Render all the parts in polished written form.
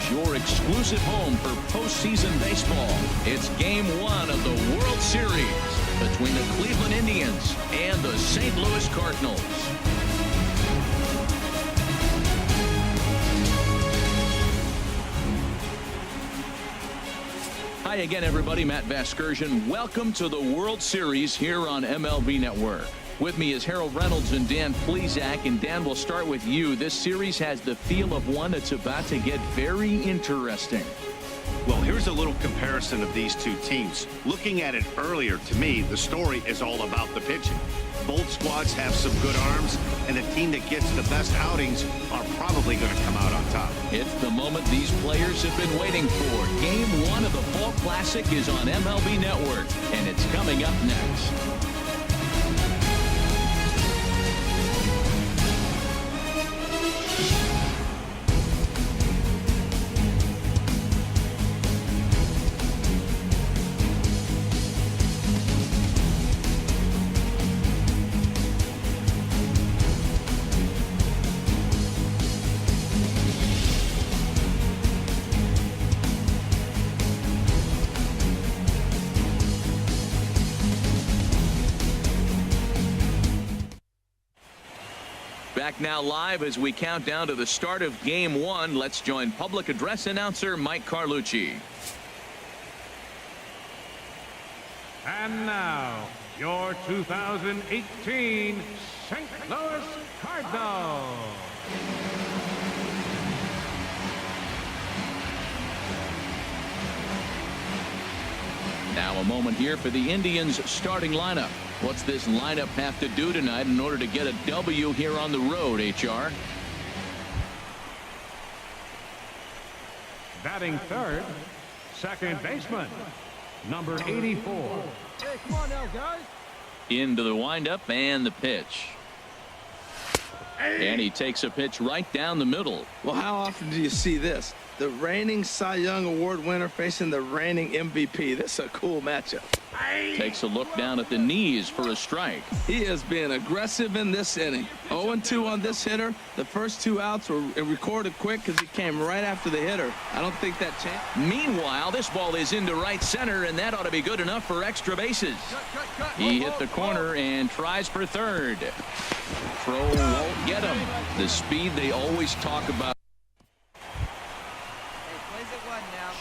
is your exclusive home for postseason baseball. It's Game 1 of the World Series between the Cleveland Indians and the St. Louis Cardinals. Hi again, everybody. Matt Vasgersian. Welcome to the World Series here on MLB Network. With me is Harold Reynolds and Dan Plesac. And Dan, we'll start with you. This series has the feel of one that's about to get very interesting. Well, here's a little comparison of these two teams. Looking at it earlier, to me, the story is all about the pitching. Both squads have some good arms, and the team that gets the best outings are probably going to come out on top. It's the moment these players have been waiting for. Game 1 of the Fall Classic is on MLB Network, and it's coming up next. Back now live as we count down to the start of Game 1. Let's join public address announcer Mike Carlucci. And now, your 2018 St. Louis Cardinals. Now a moment here for the Indians starting lineup. What's this lineup have to do tonight in order to get a W here on the road, HR? Batting third, second baseman, number 84. Hey, come on now, guys. Into the windup and the pitch. And he takes a pitch right down the middle. Well, how often do you see this? The reigning Cy Young Award winner facing the reigning MVP. This is a cool matchup. Takes a look down at the knees for a strike. He has been aggressive in this inning. 0-2 on this hitter. The first 2 outs were recorded quick because he came right after the hitter. I don't think that changed. Meanwhile, this ball is into right center, and that ought to be good enough for extra bases. He hit the corner and tries for third. Throw won't get him. The speed they always talk about.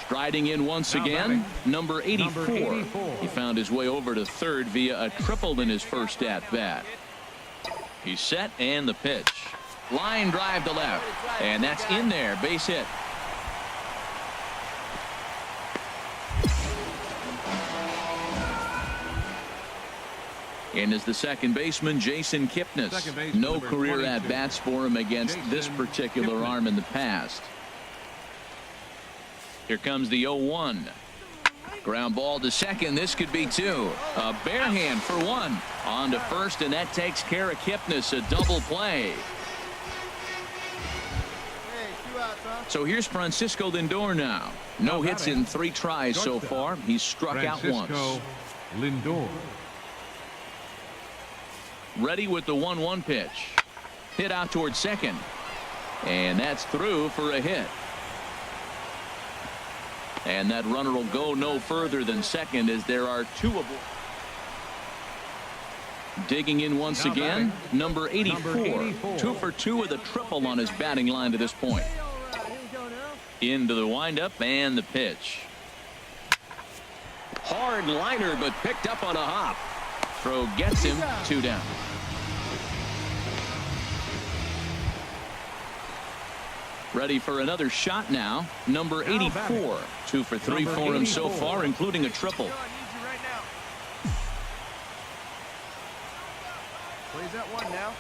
Striding in once again, number 84. He found his way over to third via a triple in his first at-bat. He's set and the pitch. Line drive to left. And that's in there. Base hit. And is the second baseman, Jason Kipnis. No career at-bats for him against this particular arm in the past. Here comes the 0-1. Ground ball to second. This could be 2. A bare hand for 1. On to first, and that takes care of Kipnis. A double play. So here's Francisco Lindor now. No hits in 3 tries so far. He's struck out once. Lindor. Ready with the 1-1 pitch. Hit out towards second. And that's through for a hit. And that runner will go no further than second as there are 2 of them. Digging in once again, number 84. 2 for 2 with a triple on his batting line to this point. Into the windup and the pitch. Hard liner, but picked up on a hop. Throw gets him 2 down. Ready for another shot now. Number 84. 2 for 3 for him so far, including a triple.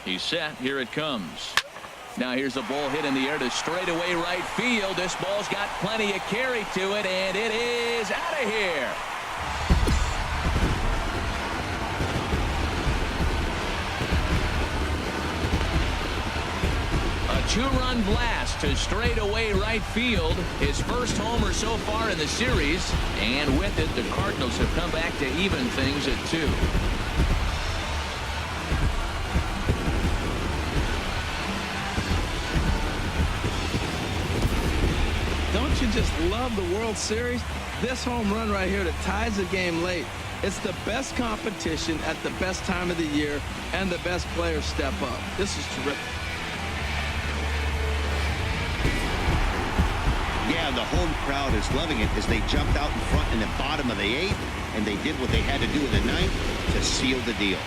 He's set. Here it comes. Now here's a ball hit in the air to straightaway right field. This ball's got plenty of carry to it, and it is out of here. A 2-run blast to straightaway right field. His first homer so far in the series. And with it, the Cardinals have come back to even things at 2. don't you just love the World Series? This home run right here that ties the game late. It's the best competition at the best time of the year, and the best players step up. This is terrific. Yeah, the home crowd is loving it as they jumped out in front in the bottom of the 8th, and they did what they had to do in the 9th to seal the deal.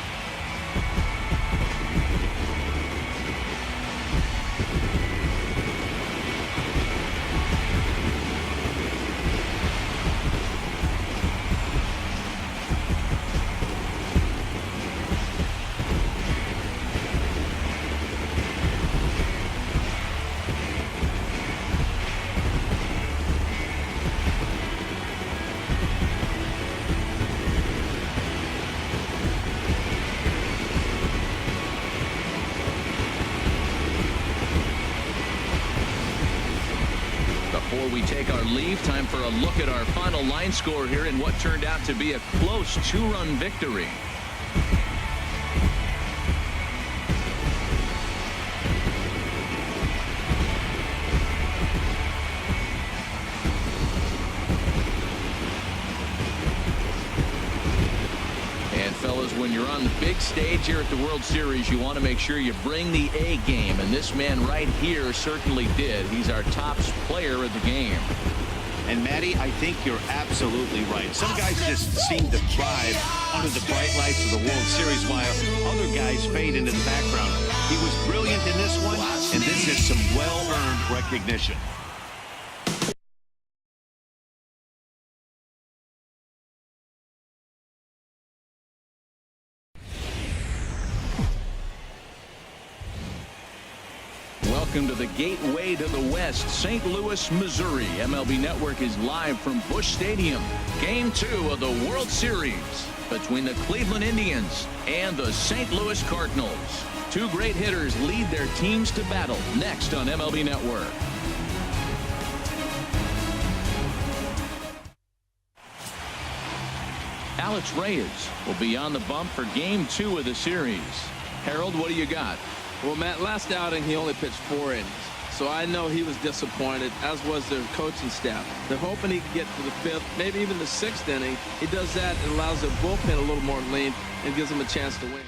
Before we take our leave, time for a look at our final line score here in what turned out to be a close 2-run victory. And fellas, when you're on the big stage here at the World Series, you want to make sure you bring the A game, and this man right here certainly did. He's our top player of the game. And Matty, I think you're absolutely right. Some guys just seem to thrive under the bright lights of the World Series, while other guys fade into the background. He was brilliant in this one, and this is some well-earned recognition. Welcome to the gateway to the West, St. Louis, Missouri. MLB Network is live from Busch Stadium. Game 2 of the World Series between the Cleveland Indians and the St. Louis Cardinals. Two great hitters lead their teams to battle next on MLB Network. Alex Reyes will be on the bump for Game 2 of the series. Harold, what do you got? Well, Matt, last outing, he only pitched 4 innings. So I know he was disappointed, as was their coaching staff. They're hoping he can get to the 5th, maybe even the 6th inning. He does that, it allows their bullpen a little more lean and gives them a chance to win.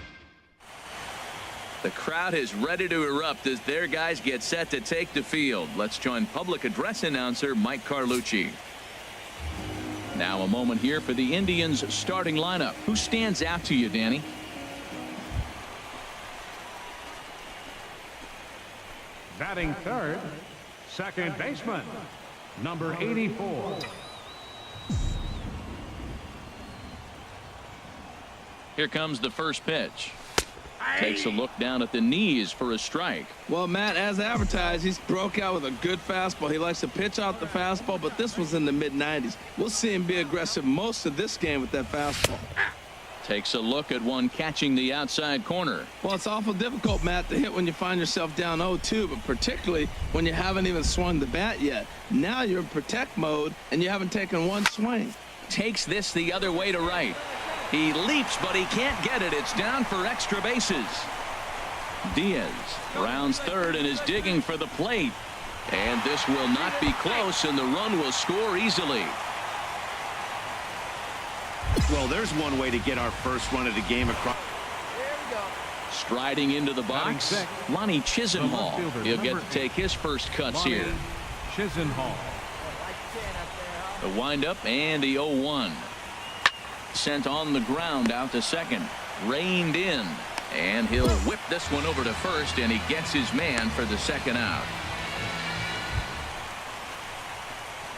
The crowd is ready to erupt as their guys get set to take the field. Let's join public address announcer Mike Carlucci. Now a moment here for the Indians starting lineup. Who stands out to you, Danny? Batting third, second baseman, number 84. Here comes the first pitch. Takes a look down at the knees for a strike. Well, Matt, as advertised, he's broke out with a good fastball. He likes to pitch out the fastball, but this was in the mid-90s. We'll see him be aggressive most of this game with that fastball. Takes a look at one catching the outside corner. Well, it's awful difficult, Matt, to hit when you find yourself down 0-2, but particularly when you haven't even swung the bat yet. Now you're in protect mode, and you haven't taken one swing. Takes this the other way to right. He leaps, but he can't get it. It's down for extra bases. Diaz rounds third and is digging for the plate. And this will not be close, and the run will score easily. Well, there's one way to get our first run of the game across. Striding into the box, Lonnie Chisenhall. He'll get to take his first cuts here. Chisenhall. The windup and the 0-1. Sent on the ground out to second. Reined in. And he'll whip this one over to first, and he gets his man for the second out.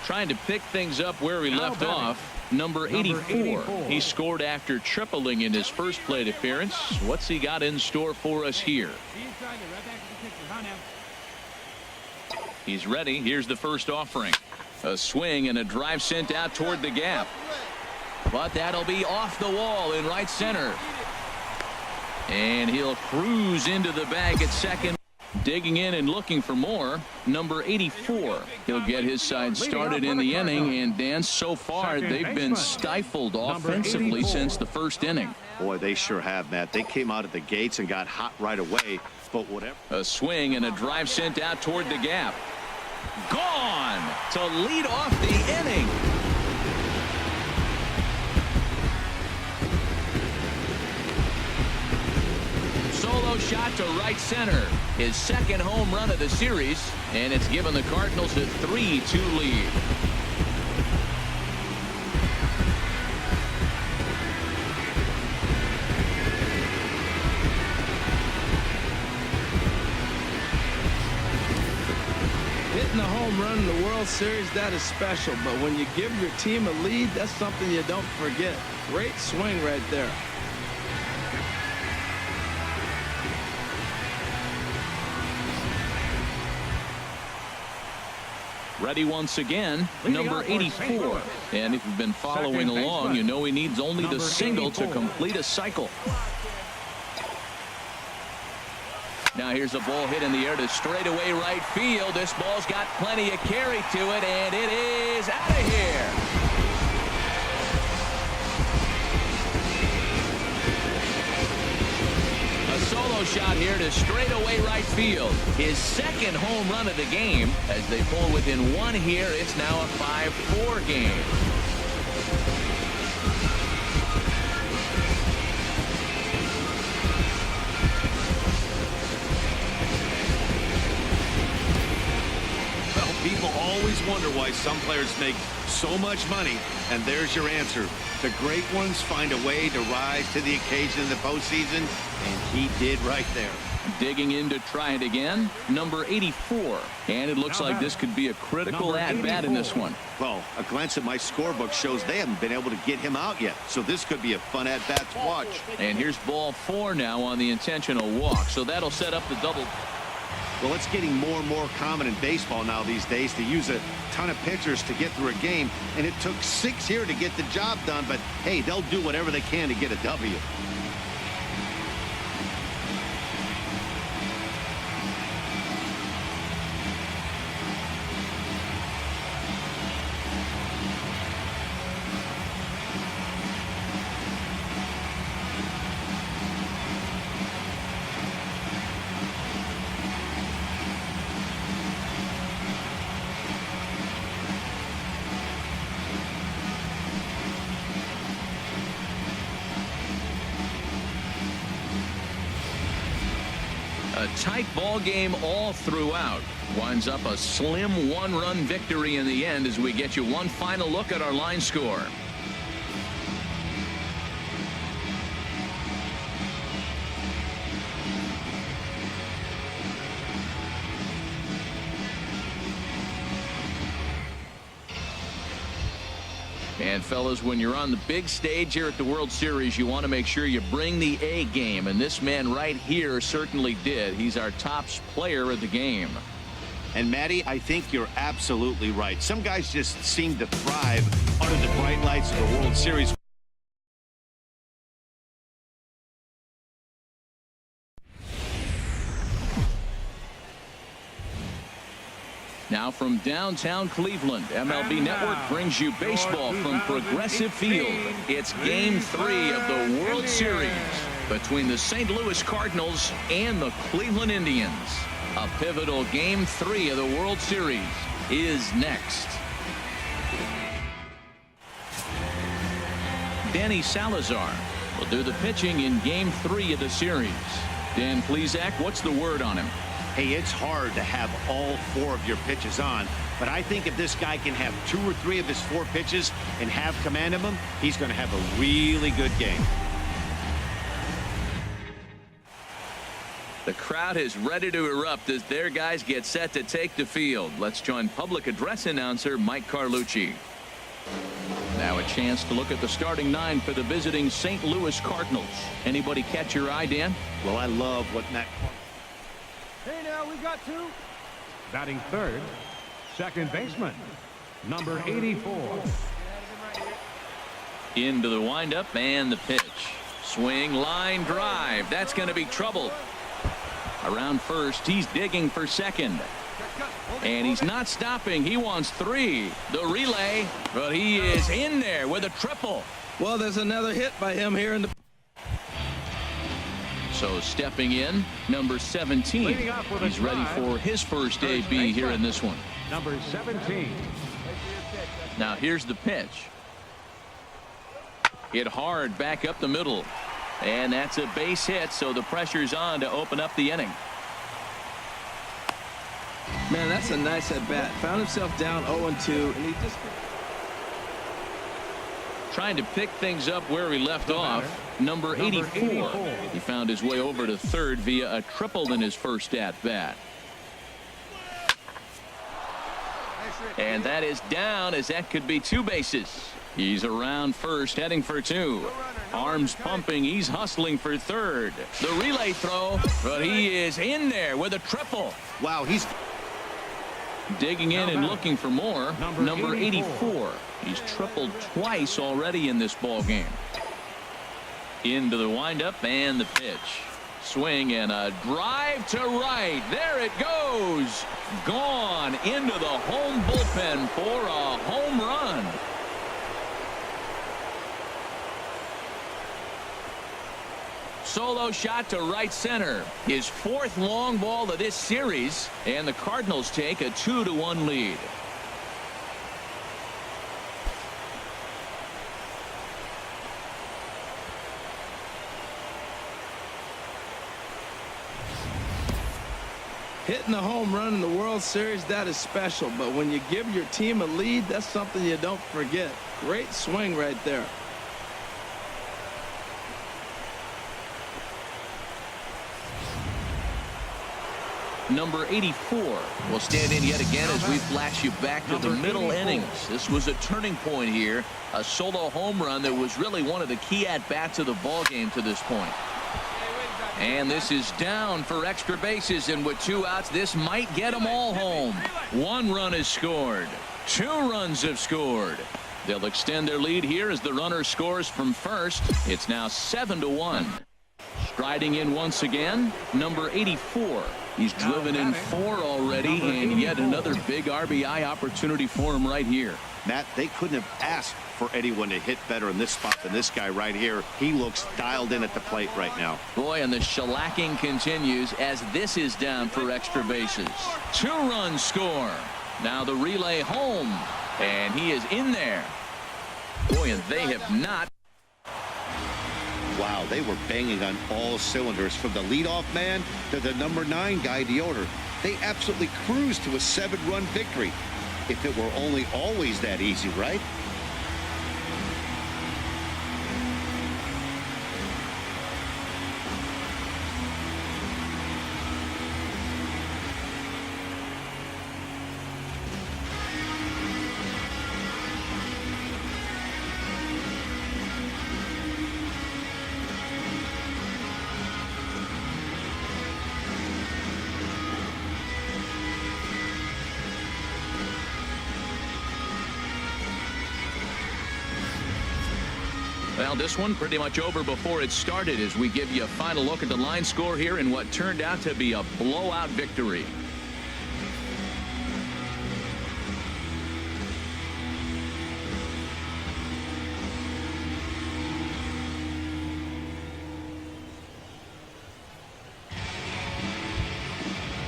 Trying to pick things up where he left off. Number 84. He scored after tripling in his first plate appearance. What's he got in store for us here? He's ready. Here's the first offering. A swing and a drive sent out toward the gap. But that'll be off the wall in right center. And he'll cruise into the bag at second. Digging in and looking for more, number 84. He'll get his side started in the inning, and Dan, so far they've been stifled offensively since the first inning. Boy, they sure have, Matt. They came out of the gates and got hot right away, but whatever. A swing and a drive sent out toward the gap. Gone to lead off the inning. Solo shot to right center. His second home run of the series, and it's given the Cardinals a 3-2 lead. Hitting a home run in the World Series, that is special. But when you give your team a lead, that's something you don't forget. Great swing right there. Ready once again, number 84. And if you've been following along, you know he needs only the single to complete a cycle. Now here's a ball hit in the air to straightaway right field. This ball's got plenty of carry to it, and it is out of here. A solo shot here to straightaway right field. His second home run of the game. As they pull within one here, it's now a 5-4 game. People always wonder why some players make so much money, and there's your answer. The great ones find a way to rise to the occasion in the postseason, and he did right there. Digging in to try it again, number 84. And it looks like this could be a critical at-bat in this one. Well, a glance at my scorebook shows they haven't been able to get him out yet, so this could be a fun at-bat to watch. And here's ball 4 now on the intentional walk, so that'll set up the double. Well, it's getting more and more common in baseball now these days to use a ton of pitchers to get through a game, and it took 6 here to get the job done, but hey, they'll do whatever they can to get a W. A tight ball game all throughout. Winds up a slim 1-run victory in the end as we get you one final look at our line score. And fellas, when you're on the big stage here at the World Series, you want to make sure you bring the A game, and this man right here certainly did. He's our top player of the game. And Matty, I think you're absolutely right. Some guys just seem to thrive under the bright lights of the World Series. Now from downtown Cleveland, MLB Network brings you baseball from Progressive Field. It's Game 3 of the World Series between the St. Louis Cardinals and the Cleveland Indians. A pivotal Game 3 of the World Series is next. Danny Salazar will do the pitching in Game 3 of the series. Dan Plesac, what's the word on him? Hey, it's hard to have all 4 of your pitches on, but I think if this guy can have 2 or 3 of his 4 pitches and have command of them, he's going to have a really good game. The crowd is ready to erupt as their guys get set to take the field. Let's join public address announcer Mike Carlucci. Now a chance to look at the starting 9 for the visiting St. Louis Cardinals. Anybody catch your eye, Dan? Well, I love what Matt... Hey, now we got 2. Batting third, second baseman, number 84. Into the windup and the pitch. Swing, line drive. That's going to be trouble. Around first, he's digging for second. And he's not stopping. He wants 3. The relay, but he is in there with a triple. Well, there's another hit by him here in the... So stepping in, number 17. He's ready for his first AB here in this one. Number 17. Now here's the pitch. Hit hard back up the middle. And that's a base hit, so the pressure's on to open up the inning. Man, that's a nice at bat. Found himself down 0-2, and he just trying to pick things up where he left off. Number 84. He found his way over to third via a triple in his first at bat. And that is down, as that could be two bases. He's around first, heading for two. Arms pumping, he's hustling for third. The relay throw, but he is in there with a triple. Wow, he's digging in and looking for more. Number 84. He's tripled twice already in this ball game. Into the windup and the pitch. Swing and a drive to right. There it goes. Gone into the home bullpen for a home run. Solo shot to right center. His fourth long ball of this series, and the Cardinals take a 2-1 lead. hitting the home run in the World Series, that is special. But when you give your team a lead, that's something you don't forget. Great swing right there. Number 84 will stand in yet again as we flash you back to the middle innings. This was a turning point here. A solo home run that was really one of the key at-bats of the ball game to this point. And this is down for extra bases, and with 2 outs, this might get them all home. 1 run is scored. 2 runs have scored. They'll extend their lead here as the runner scores from first. It's now 7-1. Striding in once again, number 84. He's driven in 4 already, and yet another big RBI opportunity for him right here. Matt, they couldn't have asked for anyone to hit better in this spot than this guy right here. He looks dialed in at the plate right now. Boy, and the shellacking continues as this is down for extra bases. 2 runs score. Now the relay home, and he is in there. Boy, and they have not. Wow, they were banging on all cylinders, from the leadoff man to the number 9 guy, the order. They absolutely cruised to a 7-run victory. If it were only always that easy, right? Well, this one pretty much over before it started as we give you a final look at the line score here in what turned out to be a blowout victory.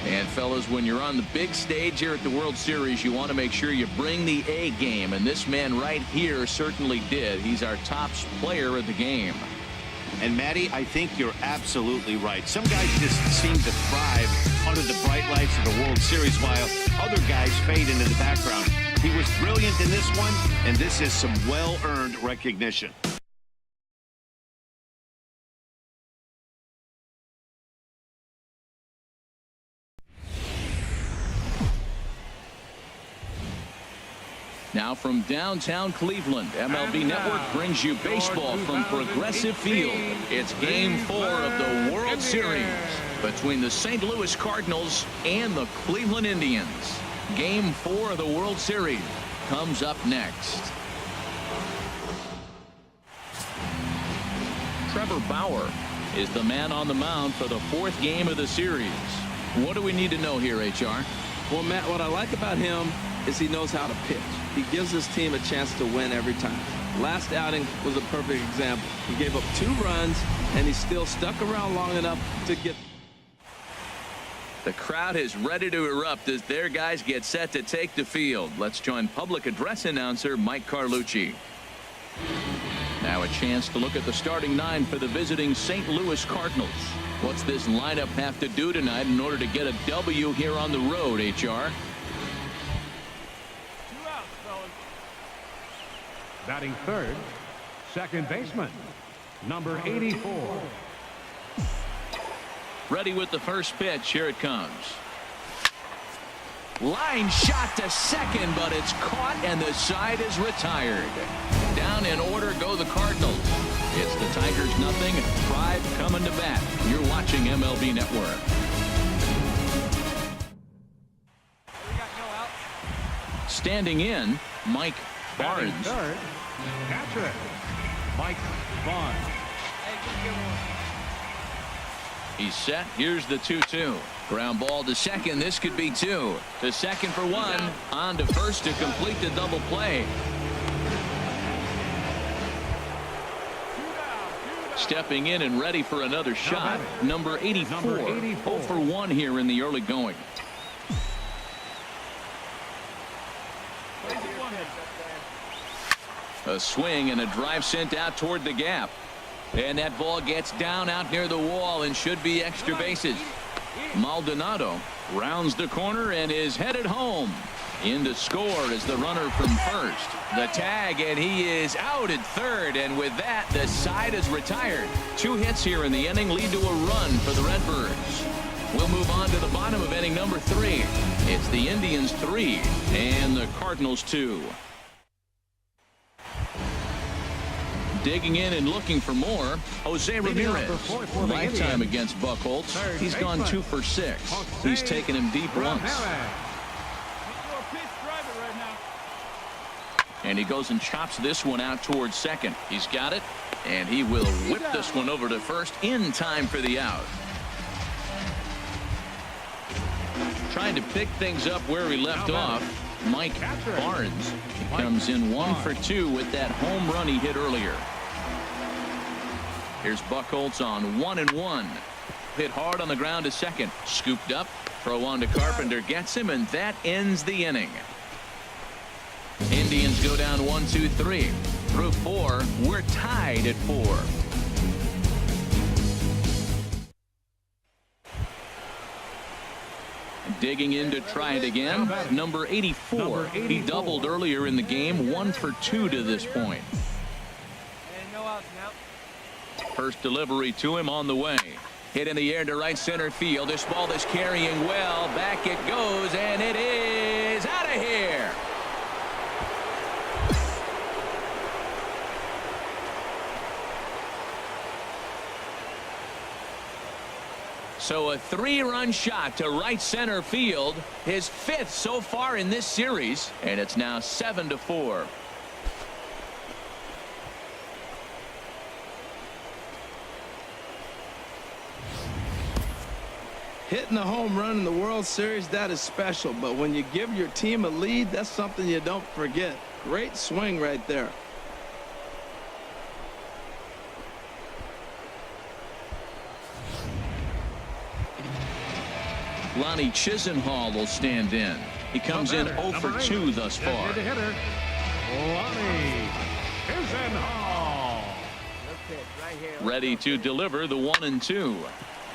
And fellas, when you're on the big stage here at the World Series, you want to make sure you bring the A game, and this man right here certainly did. He's our top player of the game. And Matty, I think you're absolutely right. Some guys just seem to thrive under the bright lights of the World Series, while other guys fade into the background. He was brilliant in this one, and this is some well-earned recognition. Now from downtown Cleveland, MLB Network brings you baseball from Progressive Field. It's Game 4 of the World Series between the St. Louis Cardinals and the Cleveland Indians. Game 4 of the World Series comes up next. Trevor Bauer is the man on the mound for the 4th game of the series. What do we need to know here, HR? Well, Matt, what I like about him is he knows how to pitch. He gives his team a chance to win every time. Last outing was a perfect example. He gave up 2 runs, and he still stuck around long enough to get. The crowd is ready to erupt as their guys get set to take the field. Let's join public address announcer Mike Carlucci. Now a chance to look at the starting 9 for the visiting St. Louis Cardinals. What's this lineup have to do tonight in order to get a W here on the road, HR? 2 outs, fellas. Batting third, second baseman, number 84. Ready with the first pitch. Here it comes. Line shot to second, but it's caught and the side is retired. Down in order go the Cardinals. It's the Tigers nothing. Tribe coming to bat. You're watching MLB Network. We got no out. Standing in, Mike Batting Barnes. third, catcher, Mike Barnes. Hey, just get one. He's set. Here's the 2-2. Ground ball to second. This could be 2. To second for 1. On to first to complete the double play. Stepping in and ready for another shot. Number 84. 0 for 1 here in the early going. A swing and a drive sent out toward the gap. And that ball gets down out near the wall and should be extra bases. Maldonado rounds the corner and is headed home. In to score is the runner from first. The tag, and he is out at third, and with that the side is retired. 2 hits here in the inning lead to a run for the Redbirds. We'll move on to the bottom of inning number 3. It's the Indians 3 and the Cardinals 2. Digging in and looking for more, Jose Ramirez. Lifetime against Buchholz. He's gone 2 for 6. He's taken him deep once. And he goes and chops this one out towards second. He's got it, and he will whip this one over to first in time for the out. Trying to pick things up where we left off, Mike Barnes. He comes in 1 for 2 with that home run he hit earlier. Here's Buchholz on 1-1. Hit hard on the ground to second. Scooped up. Throw on to Carpenter. Gets him, and that ends the inning. Indians go down 1-2-3. Through 4, we're tied at 4. Digging in to try it again. Number 84. He doubled earlier in the game. 1 for 2 to this point. And no outs now. First delivery to him on the way. Hit in the air to right center field. This ball is carrying well. Back it goes, and it is out of here. So a 3-run shot to right center field. His 5th so far in this series, and it's now 7-4. Hitting a home run in the World Series, that is special. But when you give your team a lead, that's something you don't forget. Great swing right there. Lonnie Chisenhall will stand in. He comes in 0 for 2 thus far. The hitter, Lonnie Chisenhall. Ready to deliver the 1-2.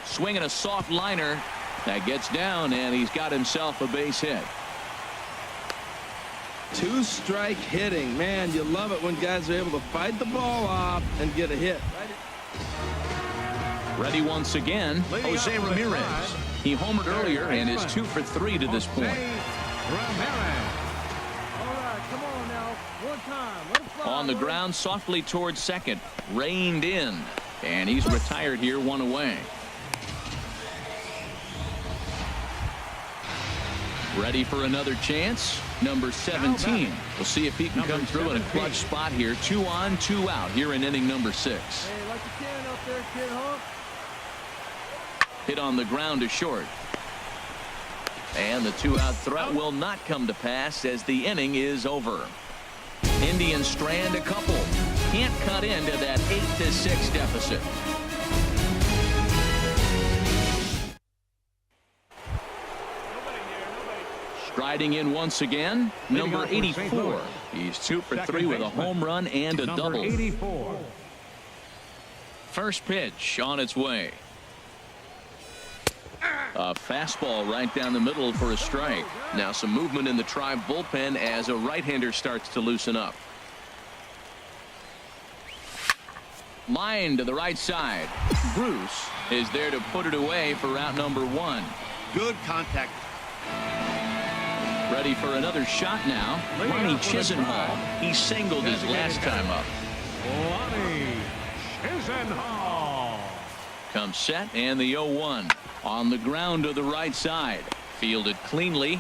Swinging a soft liner that gets down, and he's got himself a base hit. 2-strike hitting. Man, you love it when guys are able to fight the ball off and get a hit. Ready once again, Jose Ramirez. He homered earlier and is 2 for 3 to this point. On the ground, softly towards second. Reined in. And he's retired here, 1 away. Ready for another chance. Number 17. We'll see if he can come through in a clutch spot here. 2 on, 2 out here in inning number 6. Hey, like you can up there, kid, huh? Hit on the ground to short. And the 2-out threat will not come to pass as the inning is over. Indians strand a couple. Can't cut into that 8-6 deficit. Striding in once again, number 84. He's 2 for 3 with a home run and a double. 84. First pitch on its way. A fastball right down the middle for a strike. Now some movement in the Tribe bullpen as a right-hander starts to loosen up. Line to the right side. Bruce is there to put it away for out number 1. Good contact. Ready for another shot now. Lonnie Chisenhall. He singled his last time up. Lonnie Chisenhall. Comes set and the 0-1 on the ground to the right side. Fielded cleanly.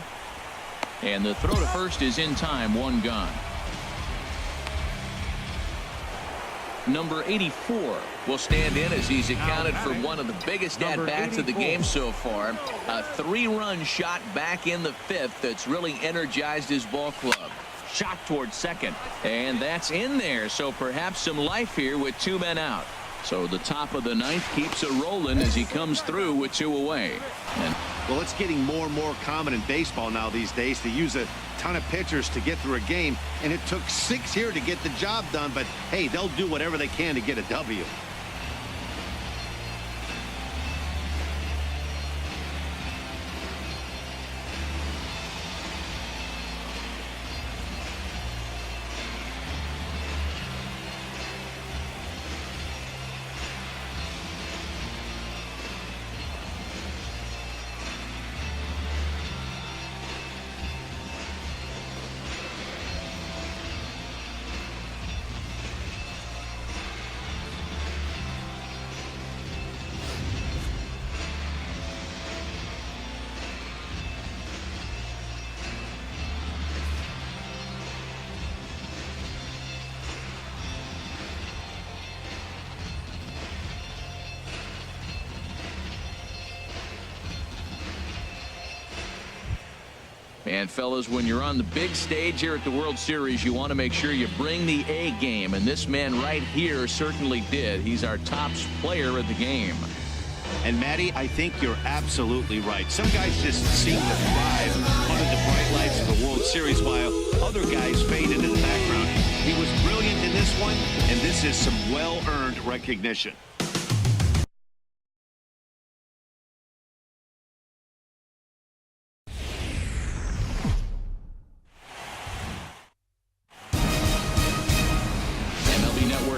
And the throw to first is in time. 1 gone. Number 84 will stand in as he's accounted for one of the biggest at-bats of the game so far. A 3-run shot back in the 5th that's really energized his ball club. Shot towards second. And that's in there. So perhaps some life here with 2 men out. So the top of the 9th keeps it rolling as he comes through with 2 away. Well, it's getting more and more common in baseball now these days to use a ton of pitchers to get through a game, and it took 6 here to get the job done, but hey, they'll do whatever they can to get a W. And fellas, when you're on the big stage here at the World Series, you want to make sure you bring the A game, and this man right here certainly did. He's our top player of the game. And Matty, I think you're absolutely right. Some guys just seem to thrive under the bright lights of the World Series while other guys fade into the background. He was brilliant in this one, and this is some well-earned recognition.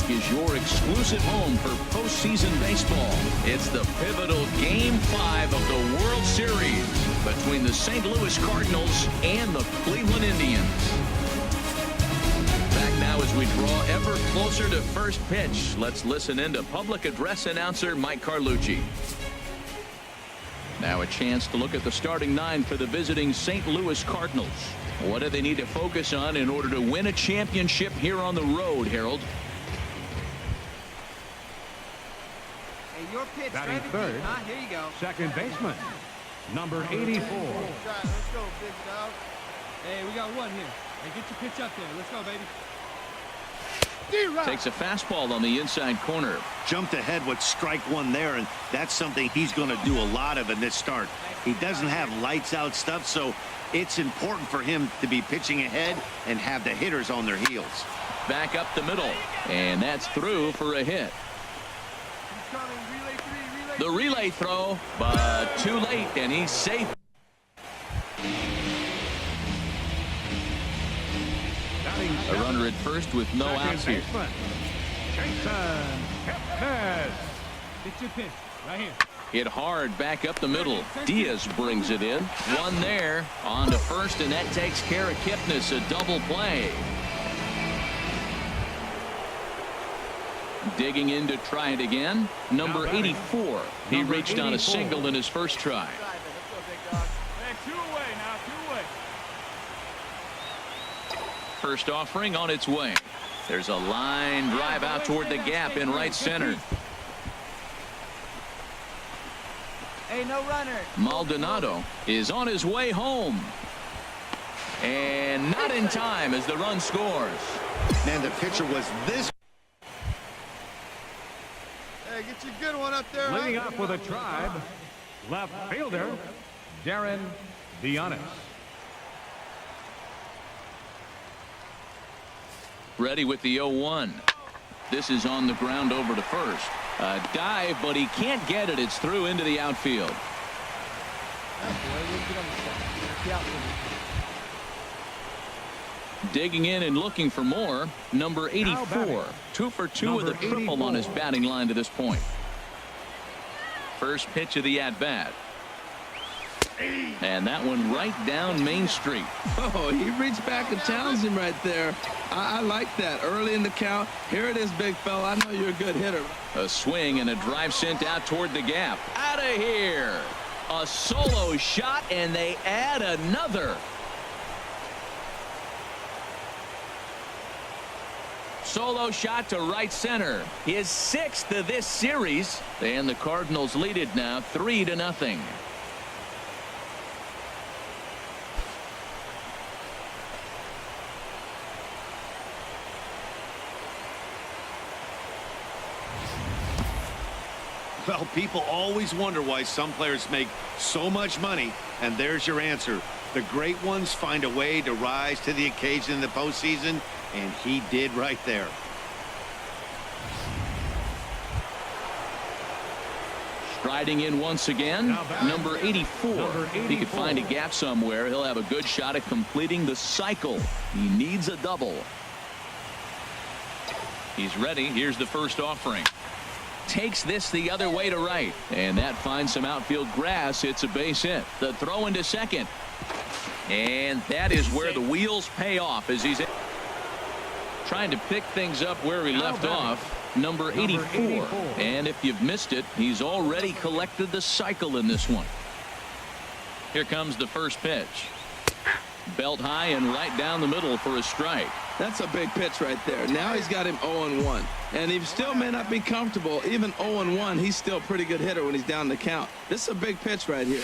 Is your exclusive home for postseason baseball. It's the pivotal Game 5 of the World Series between the St. Louis Cardinals and the Cleveland Indians. Back now as we draw ever closer to first pitch. Let's listen in to public address announcer Mike Carlucci. Now a chance to look at the starting 9 for the visiting St. Louis Cardinals. What do they need to focus on in order to win a championship here on the road, Harold? Your pitch, batting third, here you go. second baseman, number 84. Let's go, big dog. Hey, we got 1 here. Hey, get your pitch up there. Let's go, baby. Takes a fastball on the inside corner. Jumped ahead with strike 1 there, and that's something he's going to do a lot of in this start. He doesn't have lights out stuff, so it's important for him to be pitching ahead and have the hitters on their heels. Back up the middle, and that's through for a hit. The relay throw, but too late, and he's safe. A runner at first with no outs here. Get your pitch right here. Hit hard back up the middle. Diaz brings it in. 1 there on to first, and that takes care of Kipnis. A double play. Digging in to try it again. Number 84. He reached on a single in his first try. First offering on its way. There's a line drive out toward the gap in right center. Hey, no runner. Maldonado is on his way home. And Not in time as the run scores. Man, the pitcher was this. Hey, get you a good one up there. Leading off with a Tribe, left fielder, Darren Dionis. Ready with the 0-1. This is on the ground over to first. A dive, but he can't get it. It's through into the outfield. Digging in and looking for more, number 84. 2 for 2 with a triple on his batting line to this point. First pitch of the at-bat. And that one right down Main Street. Oh, he reached back and challenged him right there. I like that. Early in the count. Here it is, big fella. I know you're a good hitter. A swing and a drive sent out toward the gap. Out of here. A solo shot, and they add another. Solo shot to right center. His 6th of this series. And the Cardinals lead it now 3-0. Well, people always wonder why some players make so much money, and there's your answer. The great ones find a way to rise to the occasion in the postseason, and he did right there. Striding in once again, number 84. If he could find a gap somewhere, he'll have a good shot at completing the cycle. He needs a double. He's ready. Here's the first offering. Takes this the other way to right, and that finds some outfield grass. It's a base hit. The throw into second, and that is where the wheels pay off as he's trying to pick things up where he left off. Number 84, and if you've missed it, he's already collected the cycle in this one. Here comes the first pitch. Belt high and right down the middle for a strike. That's a big pitch right there. Now he's got him 0-1. And he still may not be comfortable. Even 0-1, he's still a pretty good hitter when he's down the count. This is a big pitch right here.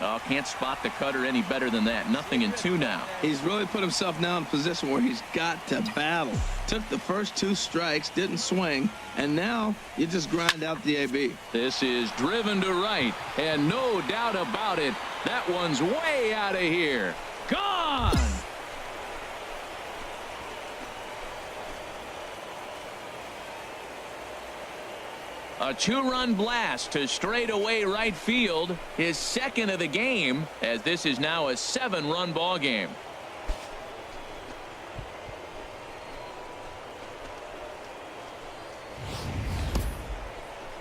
Oh, can't spot the cutter any better than that. 0-2 now. He's really put himself now in a position where he's got to battle. Took the first 2 strikes, didn't swing, and now you just grind out the AB. This is driven to right, and no doubt about it, that one's way out of here. Gone! A 2-run blast to straightaway right field, his 2nd of the game, as this is now a 7-run ball game.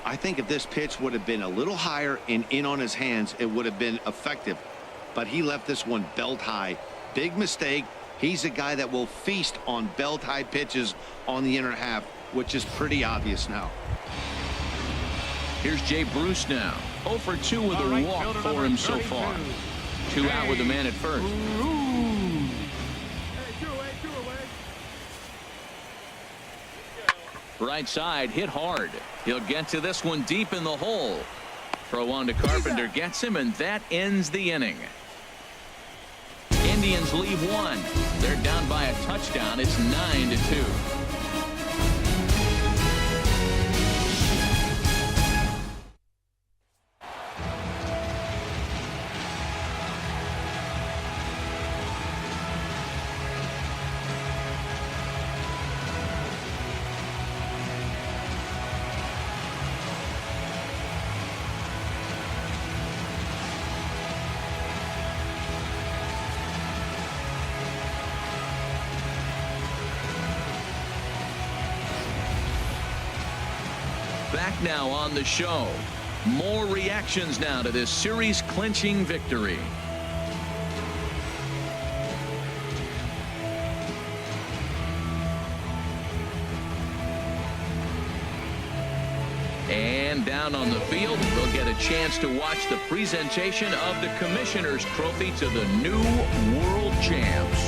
I think if this pitch would have been a little higher and in on his hands, it would have been effective. But he left this one belt high. Big mistake. He's a guy that will feast on belt high pitches on the inner half, which is pretty obvious now. Here's Jay Bruce now. 0 for 2 with a walk for him so far. 2 out with the man at first. Right side hit hard. He'll get to this one deep in the hole. Throw on to Carpenter gets him, and that ends the inning. Indians leave 1. They're down by a touchdown. It's 9-2. Back now on the show. More reactions now to this series clinching victory. And down on the field, we'll get a chance to watch the presentation of the Commissioner's Trophy to the new world champs.